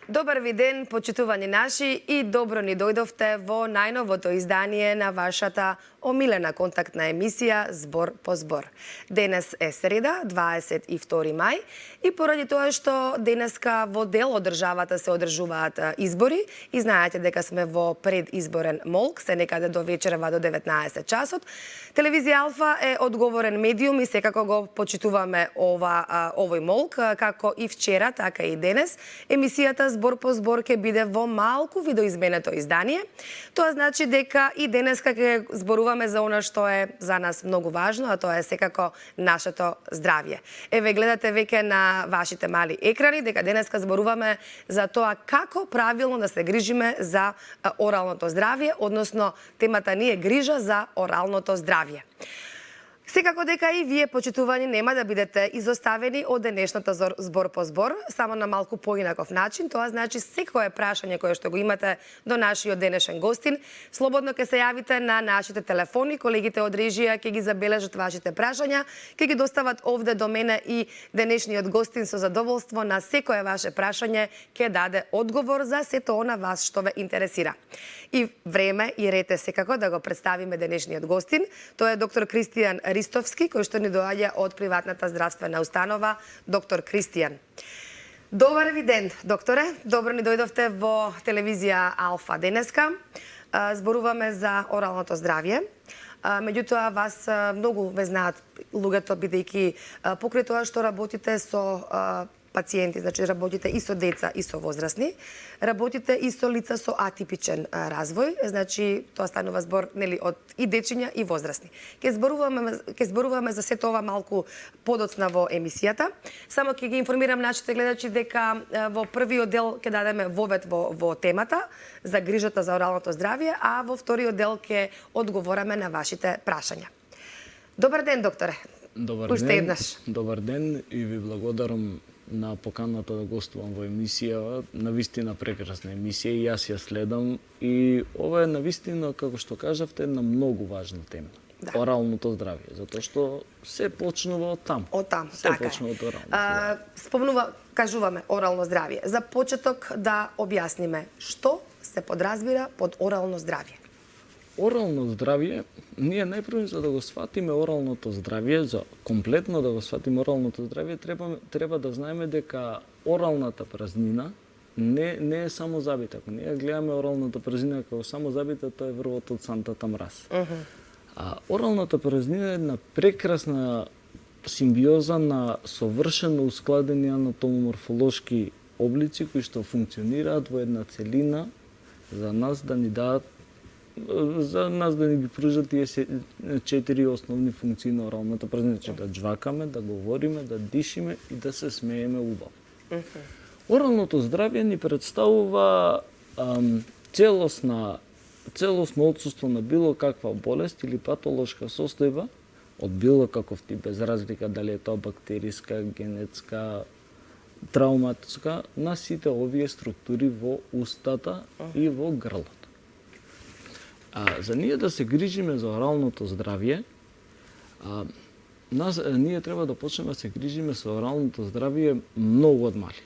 Добар ви ден, почитувани наши, и добро ни дојдовте во најновото издание на вашата омилена контактна емисија Збор по збор. Денес е среда, 22 мај, и поради тоа што денеска во дел од државата се одржуваат избори, и знаете дека сме во предизборен молк, се некаде до вечерва до 19 часот, Телевизија Алфа е одговорен медиум и секако го почитуваме овој молк, како и вчера, така и денес. Емисијата Збор по збор ќе биде во малку видоизменето издание. Тоа значи дека и денеска ќе зборуваме за она што е за нас многу важно, а тоа е секако нашето здравје. Еве гледате веќе на вашите мали екрани дека денеска зборуваме за тоа како правилно да се грижиме за оралното здравје, односно темата ни е грижа за оралното здравје. Секако дека и вие, почитувани, нема да бидете изоставени од денешната Збор по збор, само на малку поинаков начин. Тоа значи секое прашање кое што го имате до нашиот денешен гостин, слободно ќе се јавите на нашите телефони, колегите од режија ќе ги забележат вашите прашања, ќе ги достават овде до мене и денешниот гостин со задоволство на секое ваше прашање ќе даде одговор за сето она вас што ве интересира. И време и ред е секако да го представиме денешниот гостин. Тоа е доктор Кристијан Ристовски, кој што ни доаѓа од приватната здравствена установа Доктор Кристијан. Добар ви ден, докторе. Добро ни дојдовте во телевизија Алфа денеска. Зборуваме за оралното здравје. Меѓутоа, вас многу ве знаат луѓето, бидејќи покрај тоа што работите со пациенти, значи работите и со деца и со возрастни, работите и со лица со атипичен развој, значи тоа станува збор нели од и дечиња и возрастни. Ќе зборуваме за сето ова малку подоцна во емисијата. Само ќе ги информирам нашите гледачи дека во првиот дел ќе дадеме вовед во темата за грижата за оралното здравје, а во вториот дел ќе одговораме на вашите прашања. Добар ден, докторе. Добар ден и ви благодарам на поканата да гостувам во емисија. Навистина прекрасна емисија и јас ја следам, и ова е навистина, како што кажавте, една многу важна тема. Да. Оралното здравје, затоа што се почнува од там. Од там, се така почнува од орално здравје. Кажуваме орално здравје. За почеток да објасниме што се подразбира под орално здравје. Орално здравје, ние најпрво за да го сватиме оралното здравје, за комплетно да го сватиме оралното здравје, треба да знаеме дека оралната празнина не е само забитак. Ние гледаме оралната празнина како само забитак, тоа е врвот од сантата мраз. А оралната празнина е една прекрасна симбиоза на совршено ускладени анатомоморфолошки облици кои што функционираат во една целина за нас да ни ги пружат тие 4 основни функции на оралната празнина, да џвакаме, да говориме, да дишиме и да се смееме убаво. Оралното здравје ни представува целосно отсуство на било каква болест или патолошка состојба од било каков тип, без разлика дали е тоа бактериска, генетска, травматска, на сите овие структури во устата и во грлото. За ние да се грижиме за оралното здравје, ние треба да почнеме да се грижиме за оралното здравје многу од мали.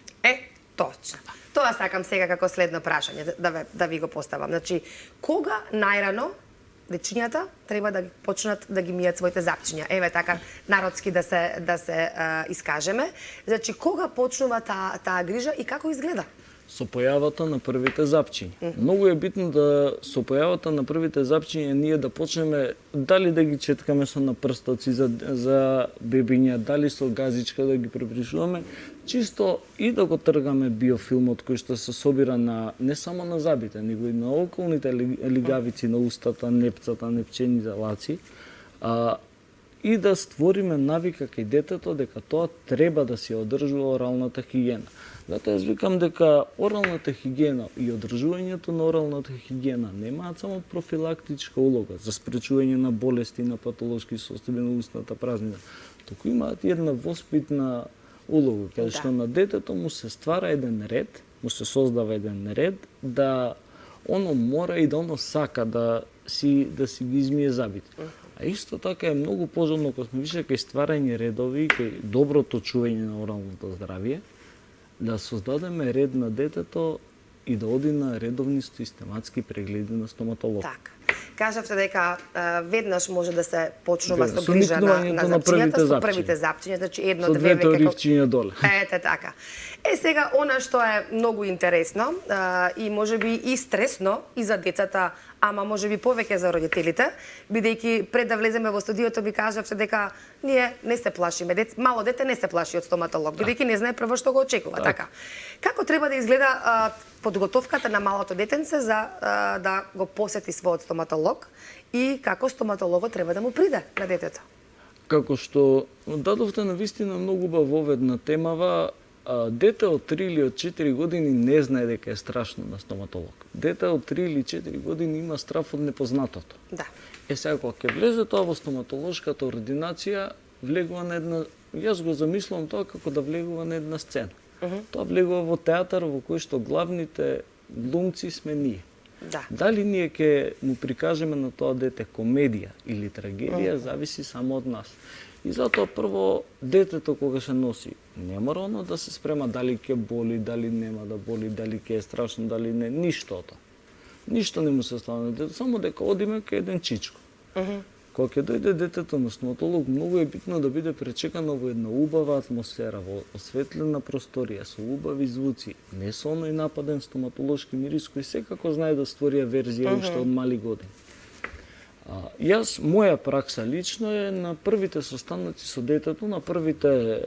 Точно. Тоа сакам сега како следно прашање да ви го поставам. Значи, кога најрано дечињата треба да почнат да ги мијат своите запчиња? Еве така народски да се искажеме. Значи, кога почнува таа грижа и како изгледа? Со појавата на првите запчиња. Многу е битно да со појавата на првите запчиња ние да почнеме дали да ги четкаме со напрстоци за бебиња, дали со газичка да ги препришуваме, чисто и да го тргаме биофилмот кој што се собира на не само на забите, него и на околните лигавици на устата, непцата, непчените лаци, и да створиме навика кај детето дека тоа треба да се одржува оралната хигиена. Затоа јас викам дека оралната хигиена и одржувањето на оралната хигиена немаат само профилактичка улога за спречување на болести, на патолошки состојби на устната празнина, туку имаат и една воспитна улога, каде што на детето му се ствара еден ред, му се создава еден ред, да оно мора и да оно сака да си ги измие забите. А исто така е многу пожелно кога сме више кај стварање редови, кај доброто чување на оралното здравје, да создадеме ред на детето и да оди на редовни систематски прегледи на стоматолог. Така. Кажавте дека веднаш може да се почнува Веднаш, со со грижа никнувањето на првите со запчиња. првите запчиња, значи едно, Со две двете веќе. оривчиња доле. Ете така. Сега, она што е многу интересно и можеби и стресно и за децата, ама можеби повеќе за родителите, бидејќи пред да влеземе во студиото ми кажавте дека ние не се плашиме, мало дете не се плаши од стоматолог, бидејќи не знае прво што го очекува, така. Како треба да изгледа подготовката на малото детенце за да го посети својот стоматолог и како стоматологот треба да му приде на детето? Како што дадовте на вистина многу бавоведна темава, дете од 3 или од 4 години не знае дека е страшно на стоматолог. Дете од 3 или 4 години има страф од непознатото. Да. Сега, кога ќе влезе тоа во стоматолошката ординација, влегува на една... Јас го замислувам тоа како да влегува на една сцена. Тоа влегува во театар во кој што главните глумци сме ние. Да. Дали ние ќе му прикажеме на тоа дете комедија или трагедија, зависи само од нас. И затоа прво детето кога се носи, не мора оно да се спрема дали ќе боли, дали нема да боли, дали ќе е страшно, дали не, ништо тоа. Ништо не му се стане, само дека одиме кај еден чичко. Кога ќе дојде детето на стоматолог, многу е битно да биде пречекано во една убава атмосфера, во осветлена просторија, со убави звуци, не со оној нападен стоматолошки мирис кој секако знае да створи верзија уште од мали години. Јас, моја пракса лично е на првите состаноци со детето, на првите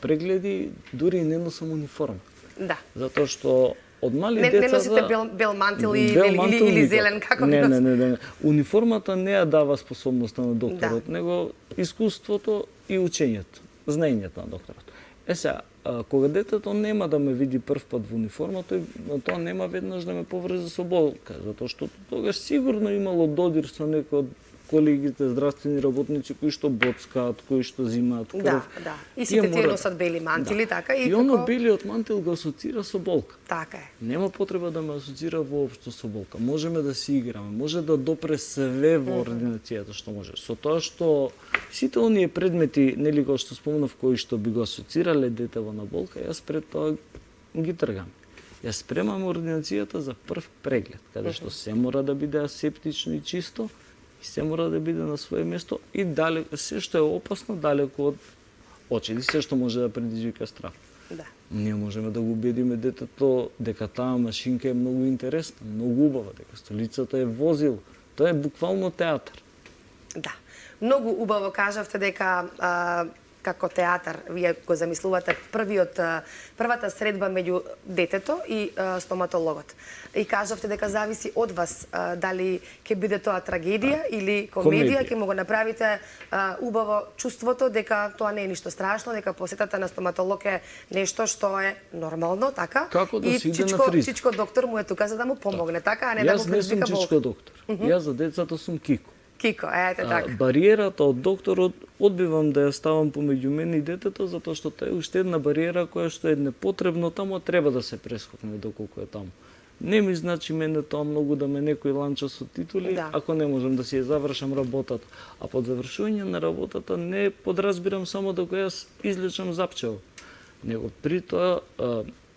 прегледи, дури и не носам униформа. Да. Затоа што од мали Не деца... носите бел мантил или зелен, како не, го не. Униформата не ја дава способноста на докторот, него искуството и учењето, знаењето на докторот. Сега, кога детето нема да ме види прв пат во униформа, тоа нема веднаш да ме поврзе со болка, затоа што тогаш сигурно имало додир со некој од колегите здравствени работници кои што боцкаат, кои што зимаат крв. Да. И сите тие носат бели мантили, така и оно белиот мантил го асоцира со болка. Така е. Нема потреба да ме асоцира воопшто со болка. Можеме да си играме, може да допре све во ординацијата што може. Со тоа што сите оние предмети, нели кои што спомнав, кои што би го асоцирале детево на болка, јас пред тоа ги тргам. Јас спремам ординацијата за прв преглед, каде што се мора да биде асептично и чисто, и се мора да биде на свое место и се што е опасно далеко од очите, се што може да предизвика страф. Да. Ние можеме да го убедиме детето дека таа машинка е многу интересна, многу убава, дека столицата е возил. Тоа е буквално театар. Да. Многу убаво кажавте дека како театар вие го замислувате првата средба меѓу детето и стоматологот. И кажавте дека зависи од вас дали ќе биде тоа трагедија или комедија, ќе му го направите убаво чувството дека тоа не е ништо страшно, дека посетата на стоматолог е нешто што е нормално, така? Како да и се иде на фриз. чичко доктор му е тука за да му помогне, така, а не да му предизвика болка. Јас не сум чичко доктор. Јас за децата сум Кико. Кико, ете така. Бариерата од докторот одбивам да ја ставам помеѓу мене и детето, затоа што тоа е уште една бариера која што е непотребно таму, треба да се прескокне доколку е таму. Не ми значи мене тоа многу да ме некој ланча со титули, ако не можам да си ја завршам работата. А под завршување на работата не подразбирам само дека јас излечам запчево. Него при тоа,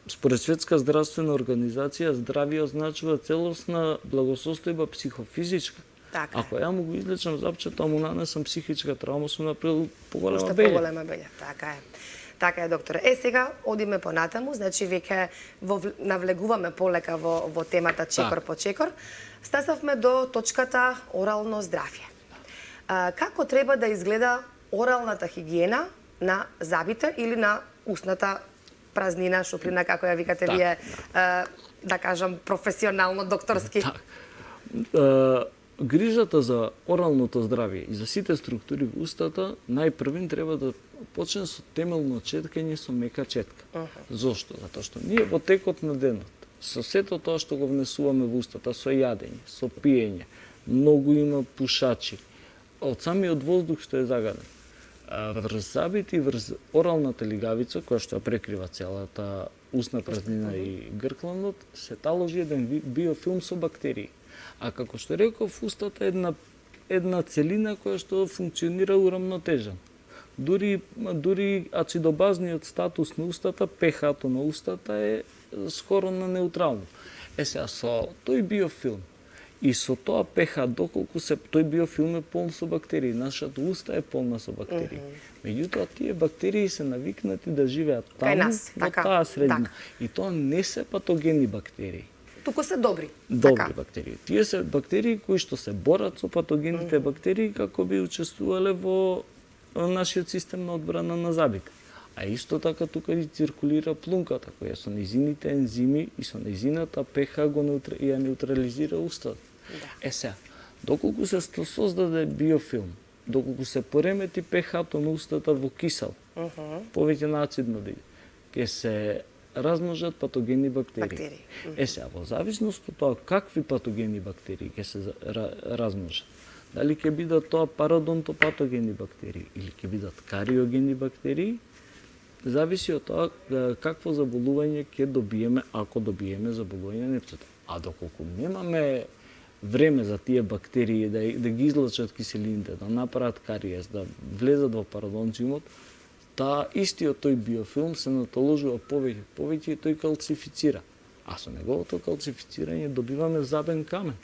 според Светска здравствена организација, здравје означува целосна благосостојба психофизичка. Така. Ако ја му го излечам запчето, а му нанесам психичка травма, сум направил поголема белја. Поголема белја, така е. Така е, докторе. Сега одиме понатаму, значи веќе навлегуваме полека во темата чекор по чекор. Стасавме до точката орално здравје. Како треба да изгледа оралната хигиена на забите или на устната празнина, шуприна, како ја викате вие, да кажам, професионално, докторски? Грижата за оралното здравје и за сите структури во устата најпрвин треба да почне со темелно четкање со мека четка. Зошто? Затоа што ние во текот на денот, со сето тоа што го внесуваме во устата, со јадење, со пиење, многу има пушачи, од самиот воздух што е загаден. Врз забите и врз оралната лигавица, која што ја прекрива целата устна празнина и гркланот, се таложи еден биофилм со бактерии. А како што реков, устата е една целина која што функционира урамнотежен. Дури ацидобазниот статус на устата, pH-то на устата е скоро на неутрално. Сега, со тој биофилм и со тоа pH, доколку тој биофилм е полн со бактерии, нашата уста е полна со бактерии. Меѓутоа, тие бактерии се навикнати да живеат Кај таму, нас, во така, таа средина. така. И тоа не се патогени бактерии. Туку се добри. Добри Така. бактерии. Тие се бактерии кои што се борат со патогените бактерии како би учествувале во нашиот систем на одбрана на забите. А исто така тука и циркулира плунката, која со незините ензими и со незината pH ја неутрализира устата. Да. Сега, доколку се создаде биофилм, доколку се поремети pH-то на устата во кисел, повеќе на ацидно да иде, ќе се размножат патогени бактерии. Сега, во зависност од тоа какви патогени бактерии ќе се размножат, дали ќе бидат тоа пародонтопатогени бактерии или ќе бидат кариогени бактерии, зависи од тоа какво заболување ќе добиеме, ако добиеме заболување на непцата. А доколку немаме време за тие бактерии да ги излачат киселините, да направат кариес, да влезат во пародонциумот, истиот тој биофилм се натоложува повеќе и тој калцифицира. А со неговото калцифицирање добиваме забен камен.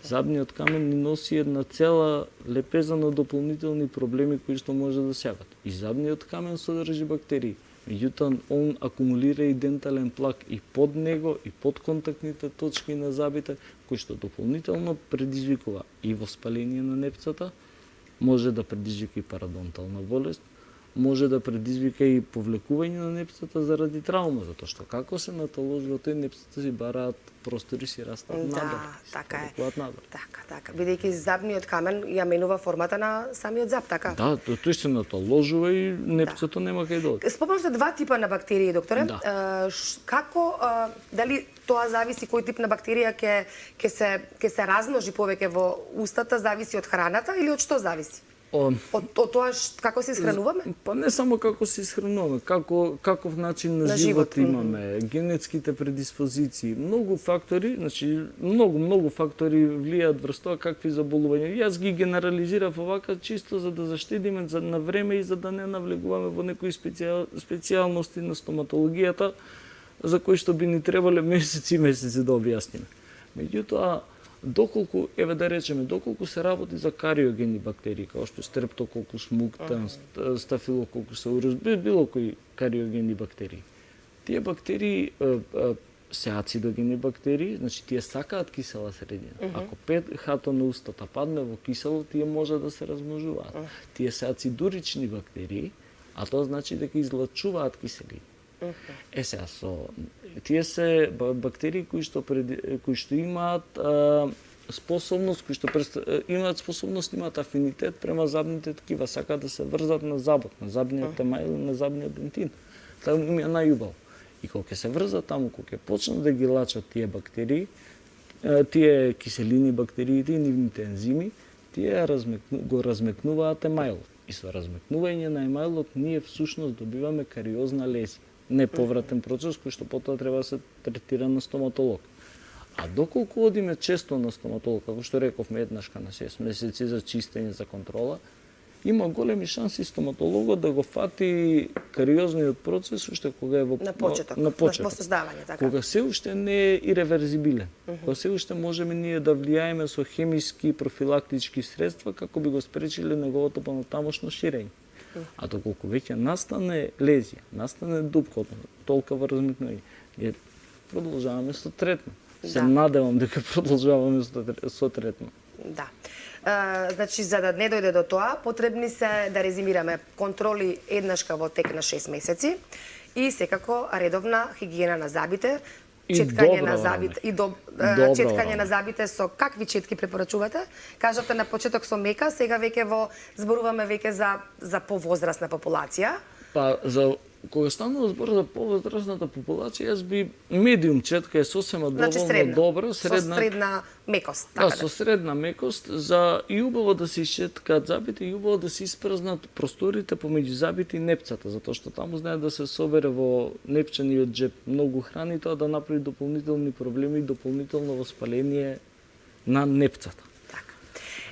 Забниот камен ни носи една цела лепеза на дополнителни проблеми кои што може да сеат. И забниот камен содржи бактерии. Меѓутоа, он акумулира и дентален плак и под него, и под контактните точки на забите, кои што дополнително предизвикува и воспаление на непцата, може да предизвика и парадонтална болест, може да предизвика и повлекување на непцата заради травма, затоа што како се натоложува тој, непцата си бараат простори, си растат надолу. Така е. Така. Бидејќи забниот камен ја менува формата на самиот зап, така? Да, тој се натоложува и непцата нема кај да оди. Спомнавте два типа на бактерии, докторе. Да. Како, дали тоа зависи кој тип на бактерија ќе се размножи повеќе во устата, зависи од храната или од што зависи? Од тоа како се исхрануваме? Па не само како се исхрануваме, каков начин на живот имаме, генетските предиспозиции, многу фактори, значи многу фактори влијаат врз тоа какви заболувања. Јас ги генерализирав овака чисто за да заштедиме на време и за да не навлегуваме во некои специјалности на стоматологијата за кои што би ни требале месеци и месеци да објасниме. Меѓутоа, доколку се работи за кариогени бактерии, како што Streptococcus mutans, Staphylococcus aureus, било кои кариогени бактерии. Тие бактерии се ацидогени бактерии, значи тие сакаат кисела средина. Ако pH-то на устата падне во кисело, тие може да се размножуваат. Тие се ацидурични бактерии, а тоа значи дека излачуваат киселини. Сега, тие се бактерии кои што имаат способност, имаат афинитет према забните ткива, сакаат да се врзат на забот, на забниот емајл, на забниот дентин. Таму им е најубаво. И кога ќе се врзат таму, кога ќе почнат да ги лачат тие бактерии, тие киселини бактериите и нивните ензими, тие го размекнуваат емајлот. И со размекнување на емајлот ние всушност добиваме кариозна лезија. Неповратен процес кој што потоа треба да се третира на стоматолог. А доколку одиме често на стоматолог, како што рековме еднашка на 6 месеци за чистење, за контрола, има големи шанси стоматологот да го фати кариозниот процес уште кога е на почеток, во создавање, така. Кога се уште не е иреверзибилен. Кога се уште можеме ние да влијаеме со хемиски профилактички средства како би го спречиле неговото понатамошно ширење. А доколку веќе настане лезија, настане дупка, толкова размекнување, ние продолжаваме со третман. Се надевам дека продолжаваме со третман. Да. Значи, за да не дојде до тоа, потребни се, да резимираме, контроли еднашка во тек на 6 месеци и секако редовна хигиена на забите, четкање на забите и четкање на забите со какви четки препорачувате? Кажавте на почеток со мека, сега веќе зборуваме веќе за повозрасна популација. Па кога станува збор за повозрасната популација, јас би медиум четка е сосема доволно добра, со средна мекост, така. Да, со средна мекост за и убаво да се исчеткаат забите и убаво да се испразнат просторите помеѓу забите и непцата, затоа што таму знае да се собере во непчениот џеп многу храни, тоа да направи дополнителни проблеми и дополнително воспаление на непцата.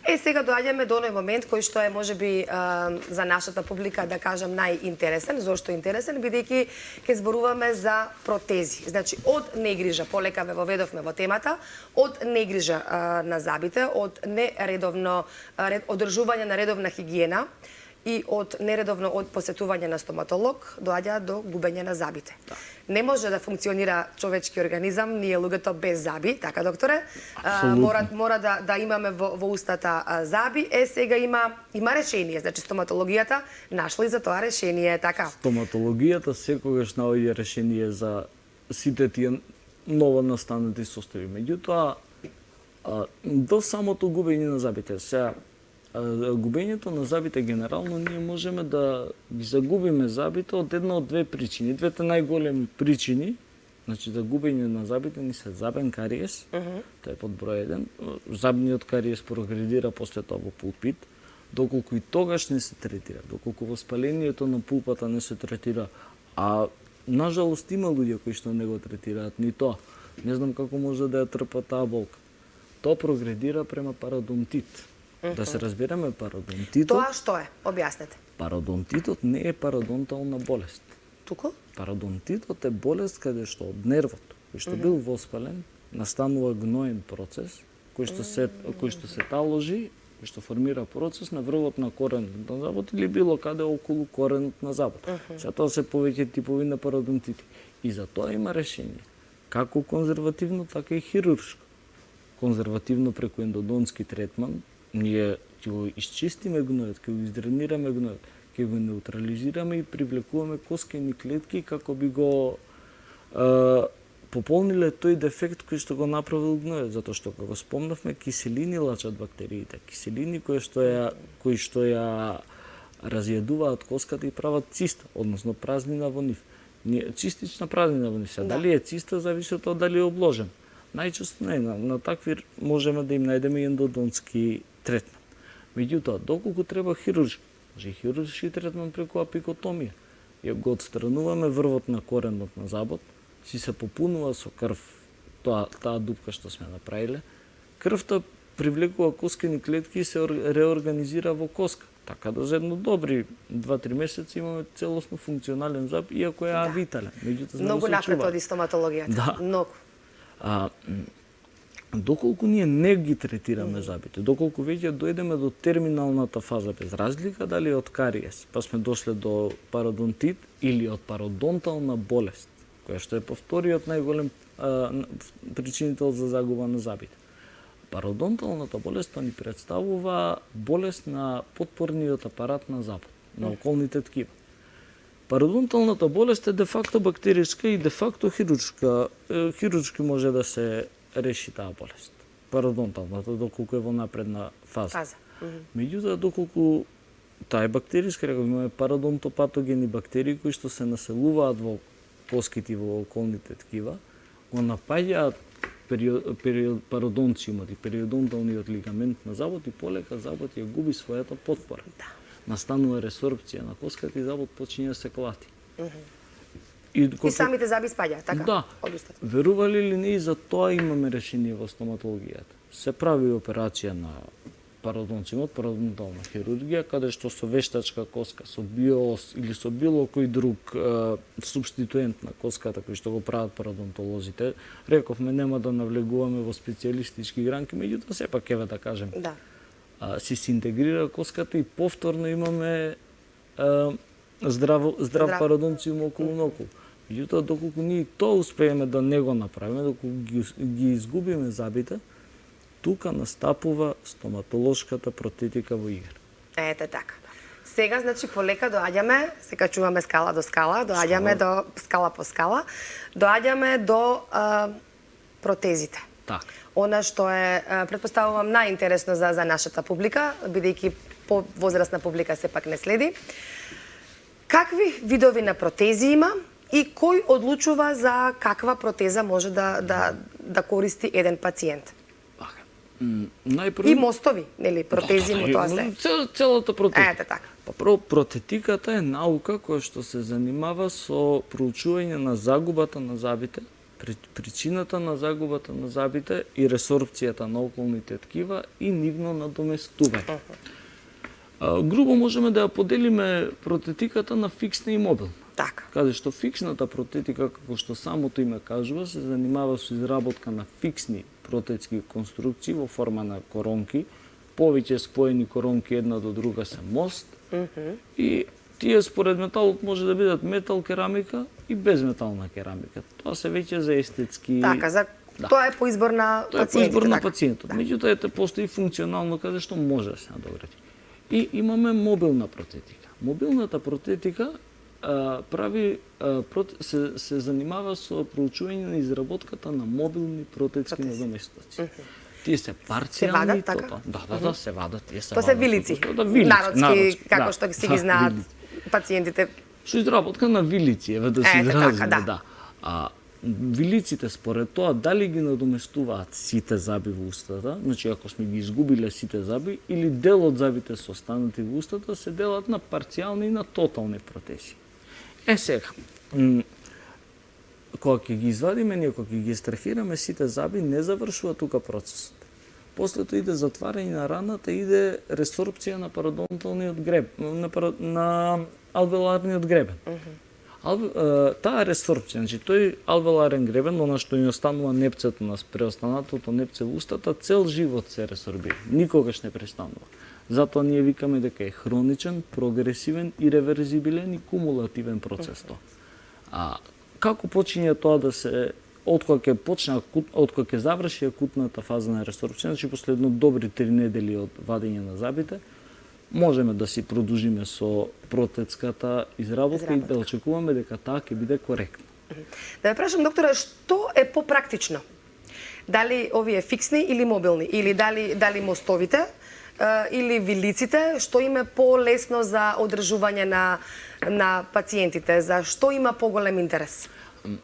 Сега доаѓаме до оној момент кој што е можеби за нашата публика да кажам најинтересен. Зошто интересен? Бидејќи ќе зборуваме за протези. Значи од негрижа, полека ве воведовме во темата, од негрижа на зъбите, од нередовно одржување на редовна хигиена и од нередовно од посетување на стоматолог доаѓа до губење на зъбите. Да. Не може да функционира човечки организам, ние луѓето без зъби, така докторе. Апсолутно. Мора да имаме во устата зъби. Сега има решение, значи стоматологијата нашла и за тоа решение, така. Стоматологијата секогаш наоѓа решение за сите тие ново настанати состојби. Меѓутоа, до самото губење на зъбите, сега губењето на зъбите генерално ние можеме да ги загубиме зъбите од една од две причини. Двете најголеми причини, значи за губење на зъбите ни се зъбен кариес, тоа е под број 1. Зъбниот кариес прогредира после тоа во пулпит, доколку и тогаш не се третира, доколку воспалението на пулпата не се третира, а нажалост има луѓе кои што не го третираат ни тоа. Не знам како може да ја трпат таа болка. Тоа прогредира према пародонтит. Да се разбереме, пародонтитот... Тоа што е? Објаснете. Пародонтитот не е пародонтална болест. Туку? Пародонтитот е болест каде што од нервот, кој што бил воспален, настанува гноен процес, кој што се таложи, кој што формира процес на врвот на коренот на зъбот или било каде околу коренот на зъбот. Сега тоа се повеќе типови на пародонтити. И за тоа има решение. Како конзервативно, така и хируршко. Конзервативно преку ендодонски третман, ние ќе го исчистиме гнојот, ќе го издренираме гнојот, ќе го неутрализираме и привлекуваме коскени клетки како би го пополниле тој дефект кој што го направил гнојот, затоа што како спомнавме киселини лачат бактериите, киселини кои што ја разјадуваат коската и прават циста, односно празнина во нив. Цистична празнина во нив. Дали е циста зависи од тоа дали е обложен. Најчесто не, на такви можеме да им најдеме и ендодонски третман. Меѓутоа, доколку треба хируршки, може и хируршки третман преку апикотомија. Ја го отстрануваме врвот на коренот на зъбот, си се попунува со крв таа дупка што сме направиле. Крвта привлекува коскени клетки и се реорганизира во коска. Така да за едно добри 2-3 месеци имаме целосно функционален зъб, иако е авитален. Меѓутоа, Многу напред оди стоматологијата. Да. Многу. Доколку ние не ги третираме зъбите, доколку веќе дојдеме до терминалната фаза, без разлика дали од кариес, па сме дошле до пародонтит или од пародонтална болест, која што е повториот најголем причинител за загуба на зъбите. Пародонталната болест ни представува болест на потпорниот апарат на зъбот, на околните ткива. Пародонталната болест е де факто бактериска и де факто хируршка. Хируршки може да се реши таа болест. Пародонталната, доколку е во напредна фаза. Меѓутоа, доколку таа е бактериска, имаме пародонтопатогени бактерии кои што се населуваат во коските во околните ткива, го напаѓаат пародонциумот и периодонталниот лигамент на зъбот и полека зъбот ја губи својата потпора. Настанува ресорбција на коската и зъбот почиња да се клати. И самите зъби спаѓаат, така? Да. Верували ли не, и за тоа имаме решение во стоматологијата. Се прави операција на пародонциумот, пародонтална хирургија, каде што со вештачка коска, со биос или со било кој друг субституент на коската кој што го прават пародонтолозите. Рековме нема да навлегуваме во специјалистички гранки, меѓутоа сепак еве да кажем. Да. Се интегрира коската и повторно имаме здрав пародонциум околу ноколу. Меѓутоа, доколку ние тоа успееме да не го направиме, доколку ги изгубиме зъбите, тука настапува стоматолошката протетика во игра. Ете така. Сега, значи, полека доаѓаме, се качуваме скала до скала, доаѓаме до скала по скала, доаѓаме до протезите. Така. Она што е, претпоставувам, најинтересно за нашата публика, бидејќи по-возрастна публика сепак не следи. Какви видови на протези има и кој одлучува за каква протеза може да користи еден пациент? Најпрво... И мостови, нели, протези му тоа се. Целата протетика. Ете така. Па прво, протетиката е наука која што се занимава со проучување на загубата на зъбите причината на загубата на зъбите и ресорбцијата на околните ткива и нивно надоместување. Грубо можеме да ја поделиме протетиката на фиксна и мобилна. Така. Каде што фиксната протетика, како што самото име кажува, се занимава со изработка на фиксни протетски конструкции во форма на коронки, повеќе споени коронки една до друга се мост, и тие според металот може да бидат метал, керамика и безметална керамика. Тоа се веќе за естетски... Така, тоа е по избор на Тоа е по пациентите. избор на така. пациентот. Меѓутоа, ете, постои функционално каде што може да се надогради. И имаме мобилна протетика. Мобилната протетика се занимава со проучување на изработката на мобилни протетски надоместоци. Тие се парцијални, вадат, така? Да, се вадат, тие се Тоа се вилици. Народски, како што си ги знаат пациентите. Со изработка на вилици, еве да се изразиме, така, да. Вилиците според тоа дали ги надоместуваат сите зъби во устата, значи ако сме ги изгубиле сите зъби или дел од зъбите се останати во устата, се делат на парцијални и на тотални протези. Сега, кога ќе ги извадиме, ние кога ќе ги екстрахираме сите зъби, не завршува тука процесот. После тоа иде затварање на раната, иде ресорбција на пародонталниот гребен, на алвеоларниот гребен. Таа ресорбција, значи тој алвеоларен гребен, она што ни останува непцето на преостанатото непце во устата, цел живот се ресорбира, никогаш не престанува. Затоа ние викаме дека е хроничен, прогресивен, иреверзибилен и кумулативен процес тоа. Како почиње тоа да се откога ќе заврши акутната фаза на ресорбција, значи последно добри 3 недели од вадење на зъбите, можеме да си продолжиме со протетската изработка и да очекуваме дека таа ќе биде коректна. Да ве прашам, докторе, што е попрактично? Дали овие фиксни или мобилни? Или дали мостовите? Или вилиците? Што им е по-лесно за одржување на пациентите? За што има поголем интерес?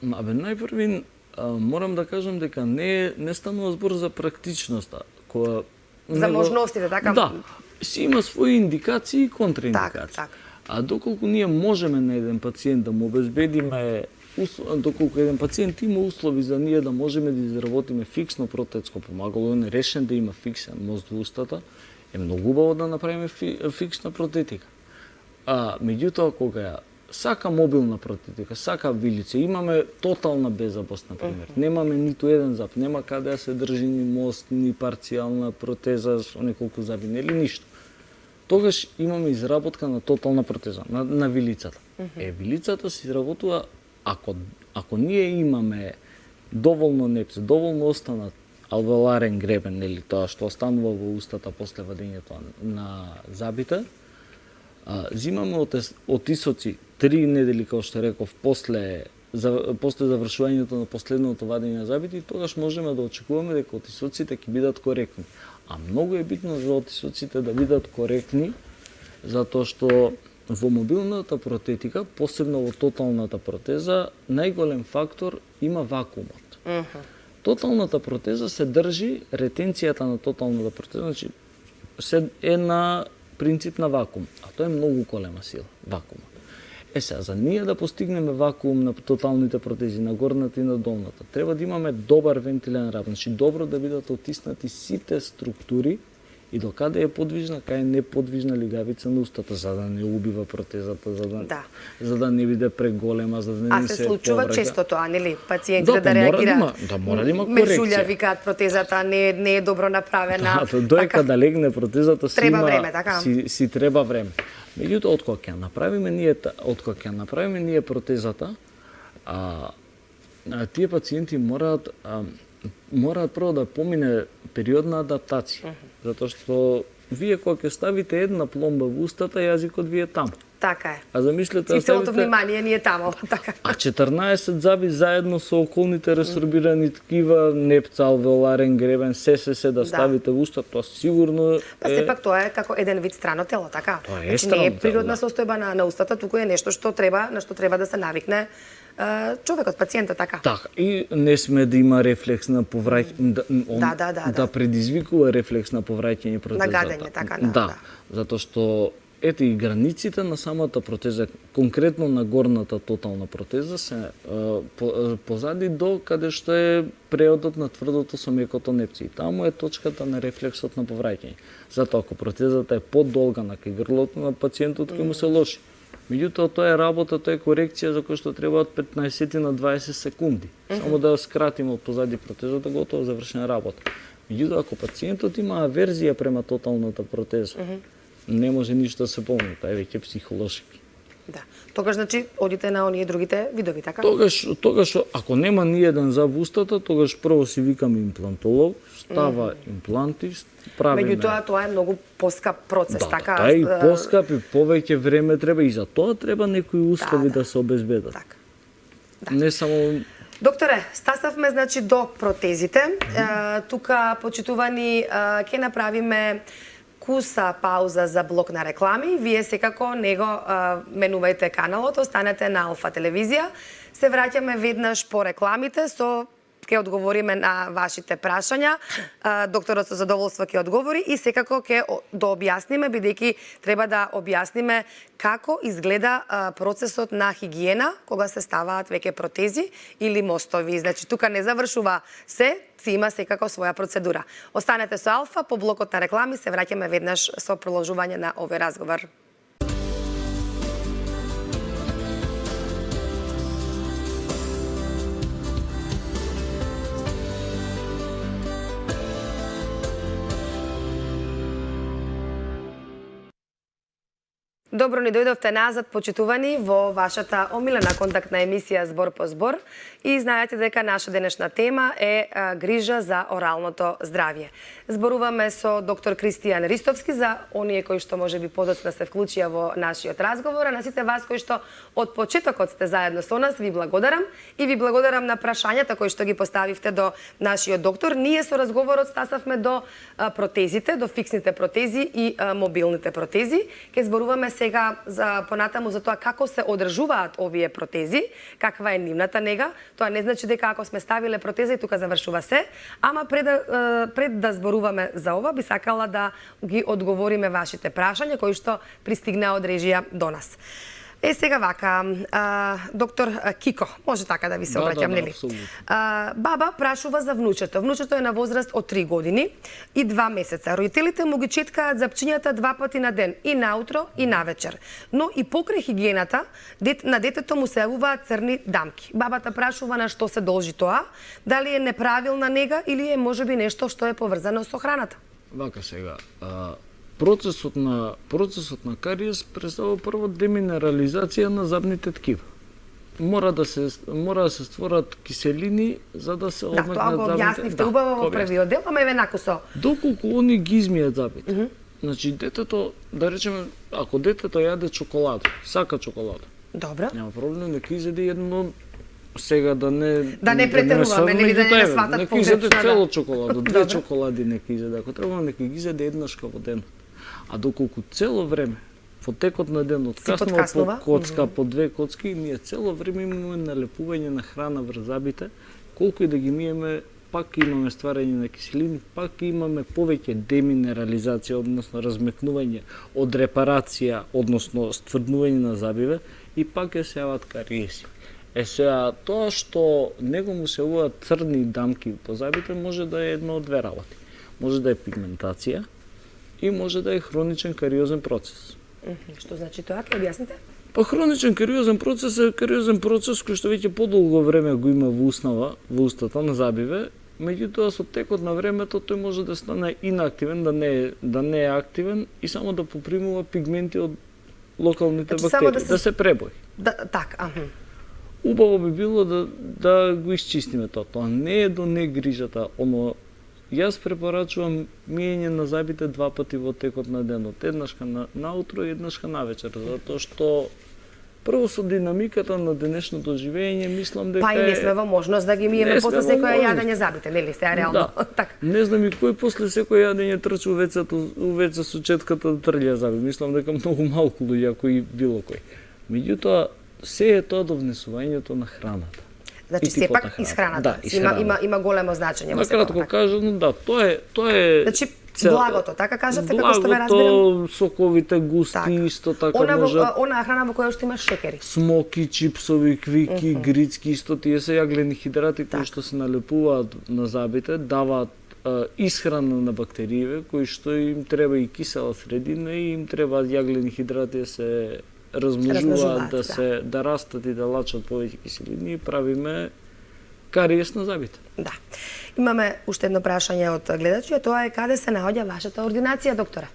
Најпрви морам да кажам дека не станува збор за практичноста, која За можностите, така? Да, си има своји индикации и контраиндикации. Так. А доколку ние можеме на еден пациент да му обезбедиме, доколку еден пациент има услови за ние да можеме да изработиме фиксно протетско помагало, он е решен да има фиксен мост во устата, е многу убаво да направиме фиксна протетика. Меѓутоа, кога сака мобилна протетика, сака вилица, имаме тотална беззабост, например. Немаме ниту еден зъб, нема каде да се држи ни мост, ни парцијална протеза со неколку зъби, нели ништо. Тогаш имаме изработка на тотална протеза, на вилицата. Вилицата се изработува ако ние имаме доволно непце, доволно останат алвеоларен гребен, нели тоа што останува во устата после вадењето на зъбите, зимаме отисоци 3 недели, како што реков, после завршувањето на последното вадење на зъбите, и тогаш можеме да очекуваме дека отисоците ќе бидат коректни. А многу е битно за отисоците да бидат коректни, затоа што во мобилната протетика, посебно во тоталната протеза, најголем фактор има вакуумот. Тоталната протеза се држи, ретенцијата на тоталната протеза, значи е на принцип на вакуум, а тоа е многу голема сила, вакуумот. Сега, за ние да постигнеме вакуум на тоталните протези, на горната и на долната, треба да имаме добар вентилен раб, значи добро да бидат отиснати сите структури и докаде е подвижна, кај е неподвижна лигавица на устата, за да не убива протезата, за да не биде преголема, за да не се повреда. А се случува често тоа, нели? Пациентите да реагираат. Мора да има корекција. Межуља викаат протезата не е добро направена. Доека да легне протезата си треба време. Меѓутоа, откога ќе направиме ние протезата, тие пациенти мораат прво да помине период на адаптација, затоа што вие кога ќе ставите една пломба во устата, јазикот ви е таму. Така е. А замислете и целото внимание ни е таму, така. А 14 зъби заедно со околните ресорбирани ткива, непца, алвеоларен гребен, се да ставите во устата, тоа сигурно е... Сепак тоа е како еден вид странно тело, така? Тоа е не е природна состојба на устата, туку е нешто на што треба да се навикне човекот, пациентот, така. Така, и не сме да има рефлекс на повраќање, да предизвикува рефлекс на повраќање протезата. На гадење, така, да. Затоа што ете и границите на самата протеза, конкретно на горната тотална протеза се позади до каде што е преодот на тврдото со мекото непце. И таму е точката на рефлексот на повраќање. Затоа ако протезата е подолга на кај грлото на пациентот, ќе му се лоши. Меѓутоа, тоа е работа, тоа е корекција за која што треба од 15 на 20 секунди. Само да скратиме од позади протезата, готово завршена работа. Меѓутоа, ако пациентот има аверзија према тоталната протеза, не може ништо да се помни, тоа е веќе психолошки. Да. Тогаш, значи, одите на оние другите видови, така? Тогаш, ако нема ни еден заб устата, тогаш прво си викаме имплантолог, става импланти, правиме... Меѓутоа, тоа е многу поскап процес, така? Тоа е и поскап, и повеќе време треба, и за тоа треба некои услови да се обезбедат. Така. Не само... Докторе, стасавме значи до протезите. Тука, почитувани, ќе направиме куса пауза за блок на реклами. Вие секако него менувајте каналот, останете на Алфа телевизија. Се враќаме веднаш по рекламите со ќе одговориме на вашите прашања. Докторот со задоволство ќе одговори и секако ќе дообјасниме, бидејќи треба да објасниме како изгледа процесот на хигиена кога се ставаат веќе протези или мостови. Значи, тука не завршува се, си има секако своја процедура. Останете со Алфа, по блокот на реклами се враќаме веднаш со продолжување на овој разговор. Добро ни дојдовте назад, почитувани, во вашата омилена контактна емисија Збор по збор. И знаете дека наша денешна тема е грижа за оралното здравје. Зборуваме со доктор Кристијан Ристовски за оние кои што може би подоцна се вклучија во нашиот разговор, а на сите вас кои што од почетокот сте заедно со нас, ви благодарам и ви благодарам на прашањата кои што ги поставивте до нашиот доктор. Ние со разговорот стасавме до протезите, до фиксните протези и мобилните протези. Ке зборуваме сега за понатаму за тоа како се одржуваат овие протези, каква е нивната нега. Тоа не значи дека ако сме ставиле протеза и тука завршува се, ама пред да зборуваме за ова, би сакала да ги одговориме вашите прашања кои што пристигнаа од режија до нас. Сега вака, доктор Кико, може така да ви се обраќам, нели? Баба прашува за внучето. Внучето е на возраст од 3 години и 2 месеца. Родителите му ги четкаат запчињата 2 пати на ден, и наутро и навечер. Но и покрај хигиената, на детето му се јавуваат црни дамки. Бабата прашува на што се должи тоа, дали е неправилна нега или е можеби нешто што е поврзано со храната. Вака сега, процесот на кариес представува прво деминерализација на забните ткива. Мора да се створат киселини за да се одмекнат забните. Да, тоа го објаснивте убаво во првиот дел, ама еве накусо. Доколку они ги измијат забите. Значи детето, да речеме, ако детето јаде чоколада, сака чоколада. Добро. Нема проблем, нека изеде едно сега да не претеруваме, нели да не сватат нека изеде погрешно. цело чоколада, 2 чоколади нека изеде, ако треба нека ги изеде еднашка во ден. А доколку цело време во текот на денот каснува по коцка, по 2 коцки, ние цело време имаме налепување на храна врз забите, колку и да ги миеме, пак имаме стварање на киселини, пак имаме повеќе деминерализација, односно размекнување од репарација, односно стврднување на забиве, и пак ќе се јават кариеси. Сега, тоа што него му се јавуваат црни дамки по забите може да е едно од две работи. Може да е пигментација и може да е хроничен кариозен процес. Што значи тоа? Ке објасните? Па хроничен кариозен процес е кариозен процес кој што веќе подолго време го има во устата на забиве, меѓутоа со текот на времето тој може да стане инактивен, да не е активен и само да попримува пигменти од локалните бактерии, да се пребои. Така, Убаво би било да го исчистиме тоа. Тоа не е до негрижата, јас препорачувам миење на забите 2 пати во текот на денот, еднашка наутро и еднашка навечер, затоа што прво со динамиката на денешното живење мислам дека па и не сме во можност да ги миеме после секоја јадење забите, нели се реално? Така. Не знам и кој после секој јадење трчи у веце со четката да трља заби. Мислам дека многу малку луѓе, ако и било кој. Меѓутоа, се е тоа до внесувањето на храната. Значи сепак исхраната. Да, има големо значење во секој. Накратко кажано, да, тоа е Значи Благото, така кажавте, како што ве разбирам. Благото, соковите густи, исто така може. Она храна во која што има шекери. Смоки, чипсови, квики, грицки, исто тие се јаглени хидрати кои што се налепуваат на зъбите, даваат исхрана на бактериите кои што им треба и кисела средина и им треба јаглени хидрати да се размножуваат, да растат и да лачат повеќе киселини и правиме кариес на зъбите. Да. Имаме уште едно прашање од гледачи, тоа е каде се наоѓа вашата ординација, доктора?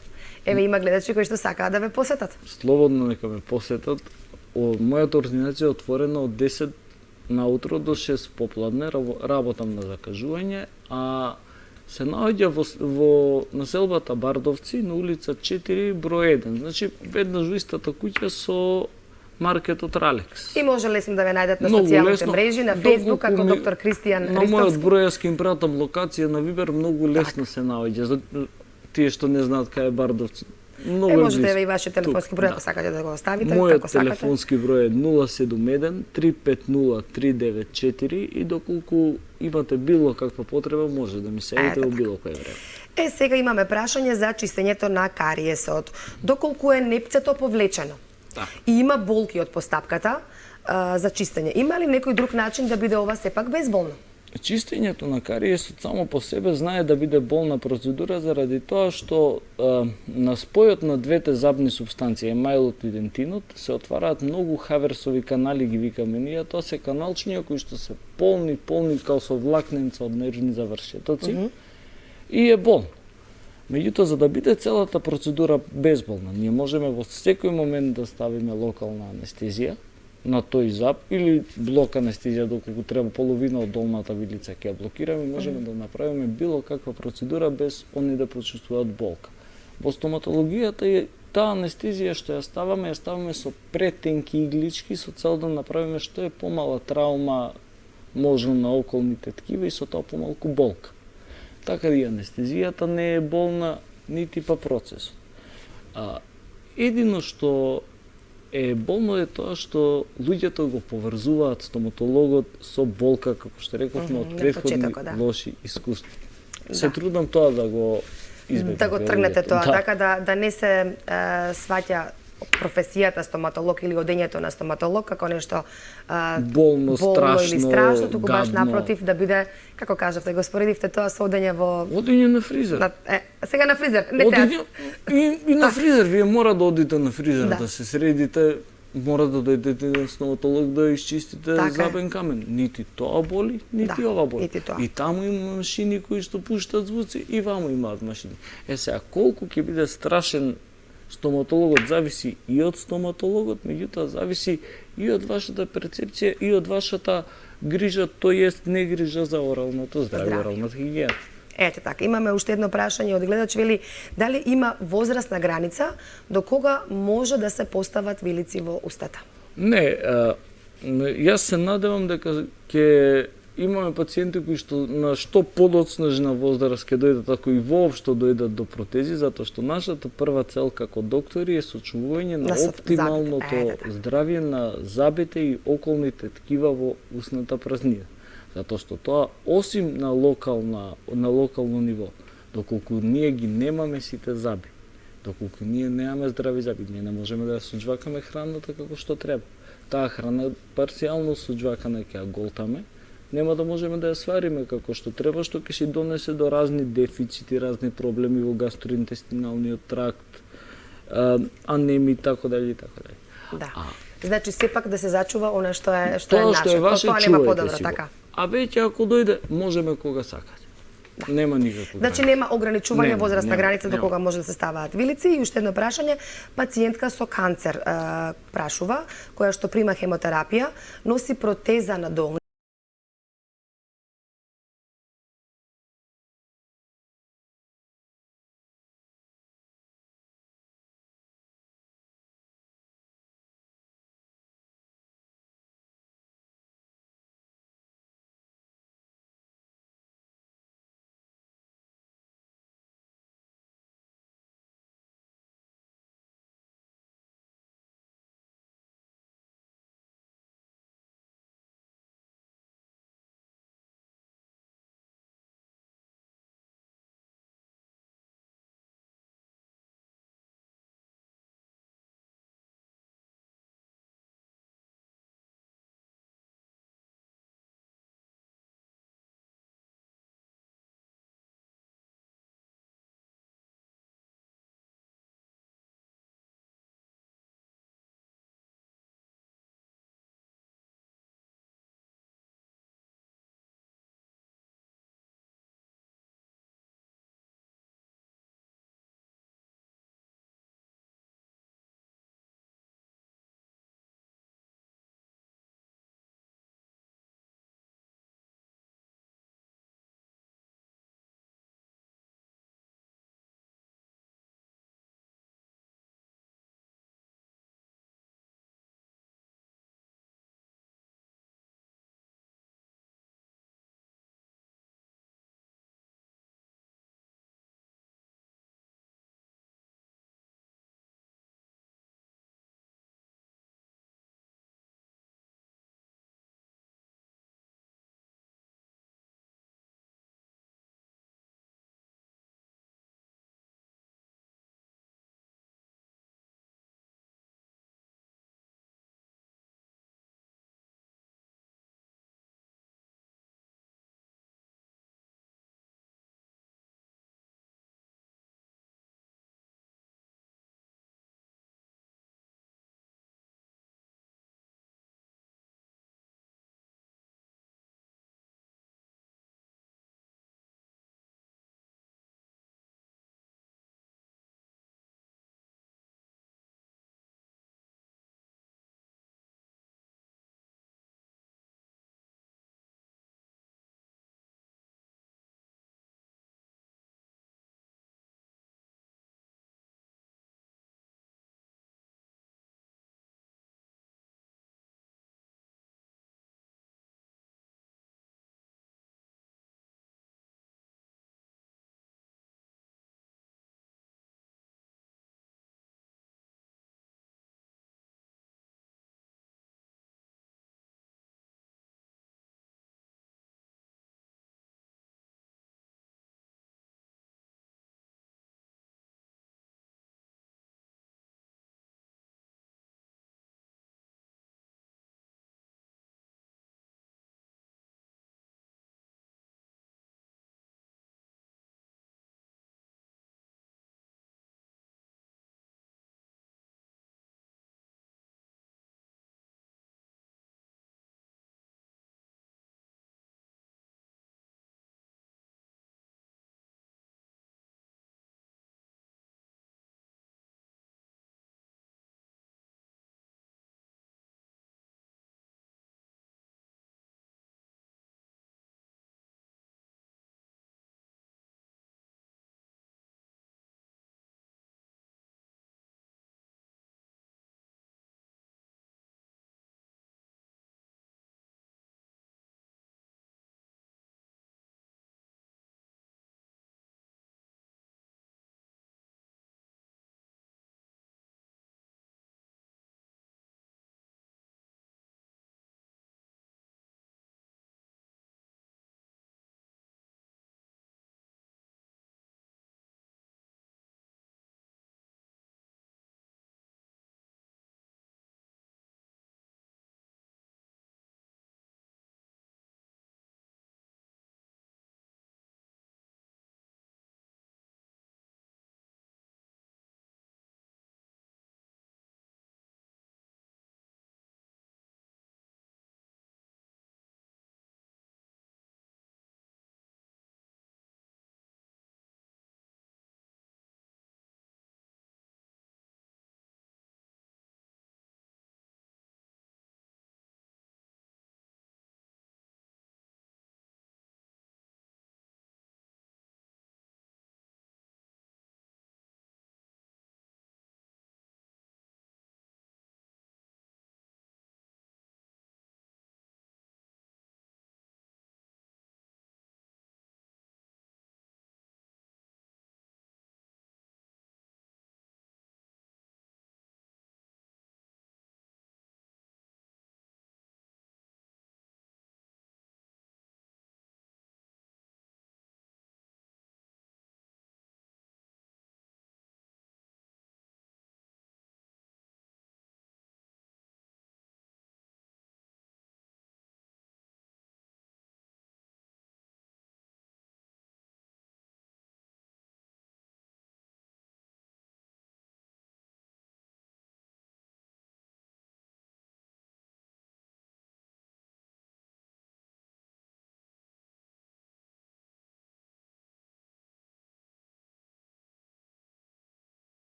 Еве има гледачи кои што сакаат да ве посетат. Слободно нека ме посетат. Мојата ординација е отворена од 10 наутро до 6 попладне, работам на закажување, а се наоѓа во населбата Бардовци на улица 4 број 1. Значи веднаш во истата куќа со маркетот Ралекс. И може лесно да ве најдат на социјалните мрежи, на Facebook како доктор Кристијан Ристовски. На мојот број јас ќе им пратам локација на Вибер, многу лесно се наоѓа. За тие што не знаат кај е Бардовци. Многу можете и вашиот телефонски број ако сакате да го оставите, мојот како сакате. Мојот телефонски број е 071 350 394 и доколку имате било каква потреба може да ми се јавите во било кој време. Сега имаме прашање за чистењето на кариесот. Доколку е непцето повлечено? И има болки од постапката за чистење. Има ли некој друг начин да биде ова сепак безболно? Чистењето на кариесот само по себе знае да биде болна процедура заради тоа што на спојот на двете забни супстанции, емајлот и дентинот, се отвараат многу хаверсови канали, ги викаме ние, тоа се каналчиња кои што се полни као со влакненца од нервни завршетоци и е болно. Меѓутоа, за да биде целата процедура безболна, ние можеме во секој момент да ставиме локална анестезија на тој зап или блок анестезија доколку треба половина од долната вилица ќе ја блокираме, можеме да направиме било каква процедура без они да почувствуваат болка. Во стоматологијата е таа анестезија што ја ставаме со претенки иглички со цел да направиме што е помала травма можно на околните ткива и со тоа помалку болка. Така и анестезијата не е болна нити па процесот. Едино што е болно е тоа што луѓето го поврзуваат стоматологот со болка, како што рековме, од претходни лоши искуства. Се трудам тоа да го избегнам. Да го тргнете тоа, така да не се сваќа професијата стоматолог или одењето на стоматолог како нешто болно или страшно, туку баш напротив да биде, како кажавте, го споредивте тоа со одење во одење на фризер. Сега на фризер, не и на фризер, вие мора да одите на фризер, да се средите, мора да дојдете на стоматолог да изчистите забен камен. Нити тоа боли, нити ова боли. И таму има машини кои што пуштат звуци и ваму имаат машини. Сега колку ќе биде страшен стоматологот зависи и од стоматологот, меѓутоа зависи и од вашата перцепција и од вашата грижа, тоест не грижа за оралното здравје, оралната хигиена. Ете така, имаме уште едно прашање од гледач, вели дали има возрастна граница до кога може да се постават вилици во устата? Не, јас се надевам дека ќе имаме пациенти кои што на што подоцнежна возраст ќе дојдат, ако и воопшто дојдат до протези, затоа што нашата прва цел како доктори е сочувување на оптималното здравје на зъбите и околните ткива во устната празнина. Затоа што тоа, осим на локално ниво, доколку ние ги немаме сите зъби, доколку ние немаме здрави зъби, ние не можеме да ја соџвакаме храната како што треба. Таа храна парцијално соџвакана ќе ја голтаме, нема да можеме да ја свариме како што треба, што ќе си донесе до разни дефицити, разни проблеми во гастроинтестиналниот тракт, анеми и така дали и така дали. Да. Значи сепак да се зачува она што е тоа што е ваше, чувајте си така. А веќе ако дојде, можеме кога сакате. Да. Нема никакво. Значи нема ограничување возрастна граница до кога може да се ставаат вилици. И уште едно прашање, пациентка со канцер прашува, која што прима хемотерапија, носи протеза на долни